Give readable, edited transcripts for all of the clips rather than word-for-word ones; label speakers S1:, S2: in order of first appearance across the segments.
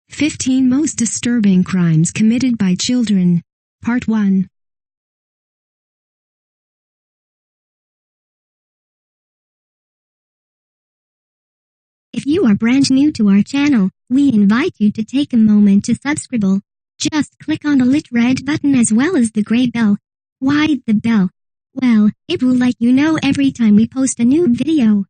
S1: 15 Most Disturbing Crimes Committed by Children. Part 1.
S2: If you are brand new to our channel, we invite you to take a moment to subscribe. Just click on the lit red button as well as the gray bell. Why the bell? Well, it will let you know every time we post a new video.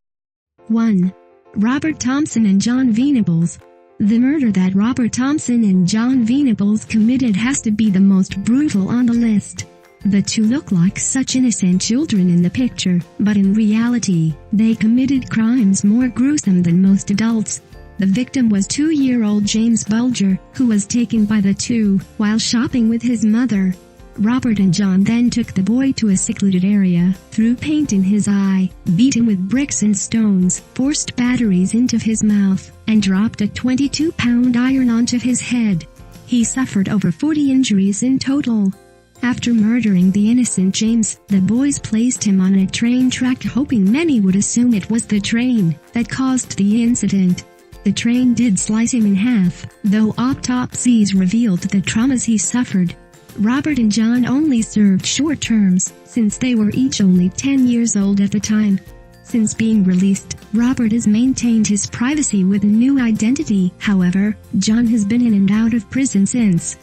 S1: 1. Robert Thompson and John Venables. The murder that Robert Thompson and John Venables committed has to be the most brutal on the list. The two look like such innocent children in the picture, but in reality, they committed crimes more gruesome than most adults. The victim was 2-year-old James Bulger, who was taken by the two while shopping with his mother. Robert and John then took the boy to a secluded area, threw paint in his eye, beat him with bricks and stones, forced batteries into his mouth, and dropped a 22-pound iron onto his head. He suffered over 40 injuries in total. After murdering the innocent James, the boys placed him on a train track hoping many would assume it was the train that caused the incident. The train did slice him in half, though autopsies revealed the traumas he suffered. Robert and John only served short terms, since they were each only 10 years old at the time. Since being released, Robert has maintained his privacy with a new identity. However, John has been in and out of prison since.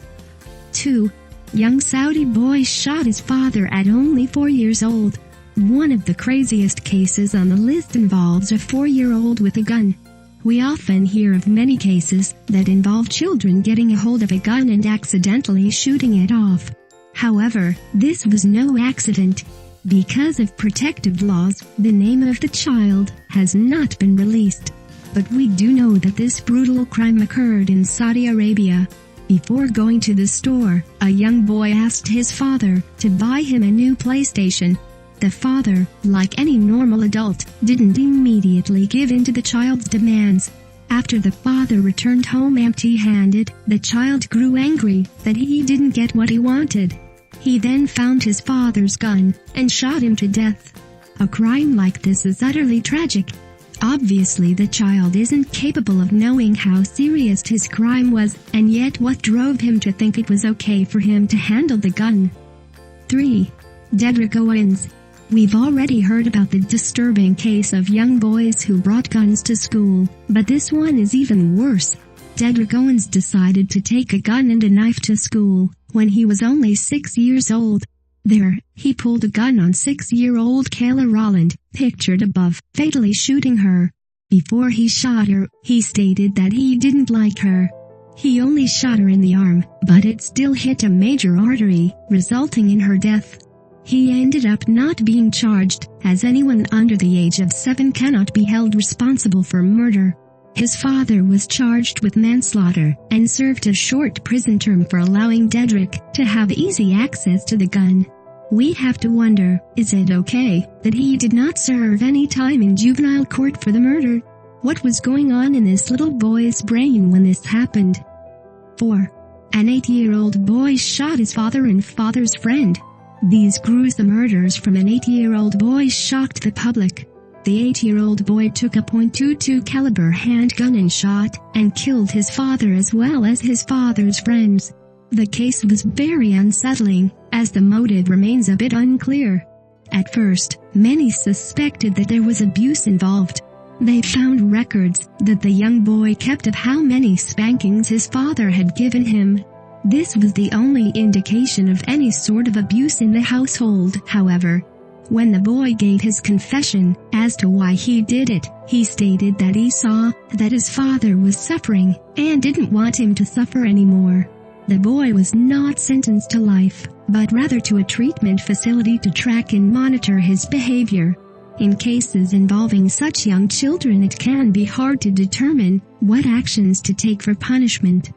S1: 2. Young Saudi boy shot his father at only 4 years old. One of the craziest cases on the list involves a 4-year-old with a gun. We often hear of many cases that involve children getting a hold of a gun and accidentally shooting it off. However, this was no accident. Because of protective laws, the name of the child has not been released. But we do know that this brutal crime occurred in Saudi Arabia. Before going to the store, a young boy asked his father to buy him a new PlayStation. The father, like any normal adult, didn't immediately give in to the child's demands. After the father returned home empty-handed, the child grew angry that he didn't get what he wanted. He then found his father's gun and shot him to death. A crime like this is utterly tragic. Obviously the child isn't capable of knowing how serious his crime was, and yet what drove him to think it was okay for him to handle the gun? 3. Dedrick Owens. We've already heard about the disturbing case of young boys who brought guns to school, but this one is even worse. Dedrick Owens decided to take a gun and a knife to school when he was only 6 years old. There, he pulled a gun on 6-year-old Kayla Rowland, pictured above, fatally shooting her. Before he shot her, he stated that he didn't like her. He only shot her in the arm, but it still hit a major artery, resulting in her death. He ended up not being charged, as anyone under the age of 7 cannot be held responsible for murder. His father was charged with manslaughter, and served a short prison term for allowing Dedrick to have easy access to the gun. We have to wonder, is it okay that he did not serve any time in juvenile court for the murder? What was going on in this little boy's brain when this happened? 4. An 8-year-old boy shot his father and father's friend. These gruesome murders from an 8-year-old boy shocked the public. The 8-year-old boy took a .22 caliber handgun and shot and killed his father as well as his father's friends. The case was very unsettling, as the motive remains a bit unclear. At first, many suspected that there was abuse involved. They found records that the young boy kept of how many spankings his father had given him. This was the only indication of any sort of abuse in the household. However, when the boy gave his confession as to why he did it, he stated that he saw that his father was suffering and didn't want him to suffer anymore. The boy was not sentenced to life, but rather to a treatment facility to track and monitor his behavior. In cases involving such young children, it can be hard to determine what actions to take for punishment.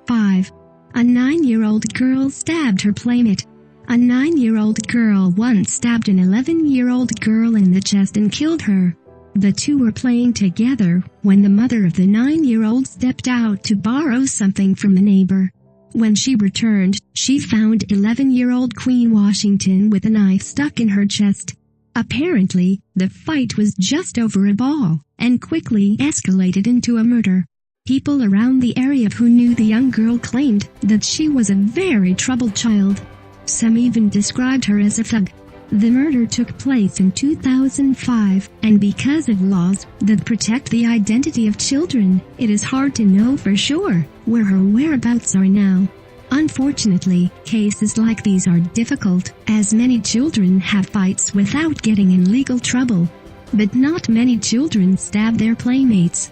S1: 5. A 9-year-old girl stabbed her playmate. A 9-year-old girl once stabbed an 11-year-old girl in the chest and killed her. The two were playing together when the mother of the 9-year-old stepped out to borrow something from a neighbor. When she returned, She found 11-year-old Queen Washington with a knife stuck in her chest. Apparently, the fight was just over a ball, and quickly escalated into a murder. People around the area who knew the young girl claimed that she was a very troubled child. Some even described her as a thug. The murder took place in 2005, and because of laws that protect the identity of children, it is hard to know for sure where her whereabouts are now. Unfortunately, cases like these are difficult, as many children have fights without getting in legal trouble. But not many children stab their playmates.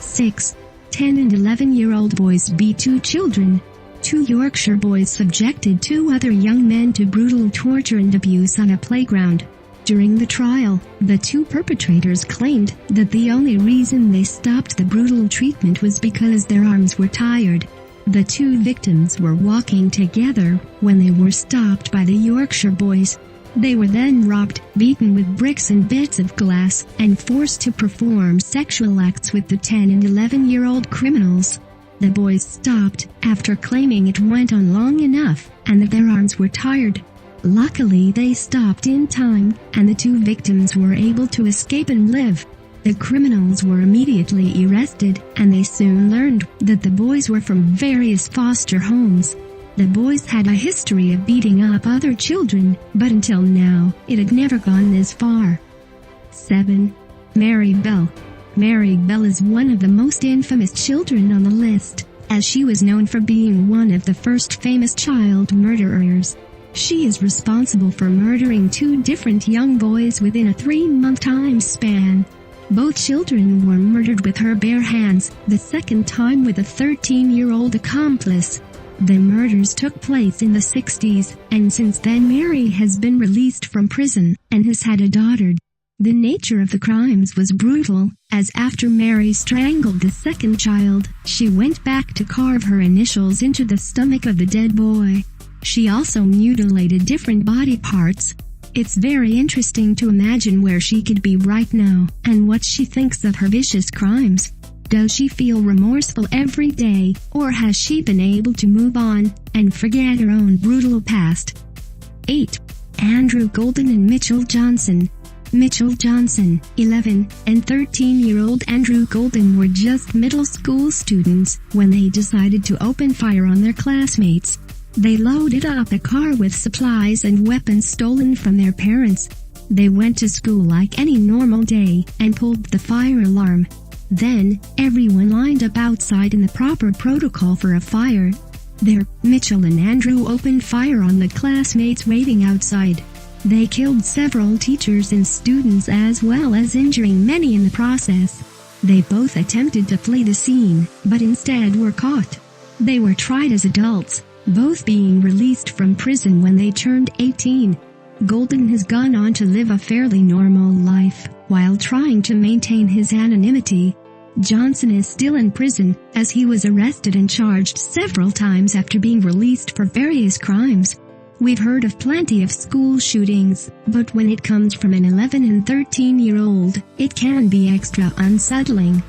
S1: 6. 10 and 11-year-old boys beat 2 children. 2 Yorkshire boys subjected 2 other young men to brutal torture and abuse on a playground. During the trial, the 2 perpetrators claimed that the only reason they stopped the brutal treatment was because their arms were tired. The 2 victims were walking together when they were stopped by the Yorkshire boys. They were then robbed, beaten with bricks and bits of glass, and forced to perform sexual acts with the 10 and 11-year-old criminals. The boys stopped after claiming it went on long enough and that their arms were tired. Luckily, they stopped in time, and the 2 victims were able to escape and live. The criminals were immediately arrested, and they soon learned that the boys were from various foster homes. The boys had a history of beating up other children, but until now, it had never gone this far. 7. Mary Belle. Mary Belle is one of the most infamous children on the list, as she was known for being one of the first famous child murderers. She is responsible for murdering 2 different young boys within a 3-month time span. Both children were murdered with her bare hands, the second time with a 13-year-old accomplice. The murders took place in the 60s, and since then Mary has been released from prison and has had a daughter. The nature of the crimes was brutal, as after Mary strangled the second child, she went back to carve her initials into the stomach of the dead boy. She also mutilated different body parts. It's very interesting to imagine where she could be right now, and what she thinks of her vicious crimes. Does she feel remorseful every day, or has she been able to move on and forget her own brutal past? 8. Andrew Golden and Mitchell Johnson. Mitchell Johnson, 11, and 13-year-old Andrew Golden were just middle school students when they decided to open fire on their classmates. They loaded up a car with supplies and weapons stolen from their parents. They went to school like any normal day and pulled the fire alarm. Then, everyone lined up outside in the proper protocol for a fire. There, Mitchell and Andrew opened fire on the classmates waiting outside. They killed several teachers and students as well as injuring many in the process. They both attempted to flee the scene, but instead were caught. They were tried as adults, both being released from prison when they turned 18. Golden has gone on to live a fairly normal life, while trying to maintain his anonymity. Johnson is still in prison, as he was arrested and charged several times after being released for various crimes. We've heard of plenty of school shootings, but when it comes from an 11 and 13-year-old, it can be extra unsettling.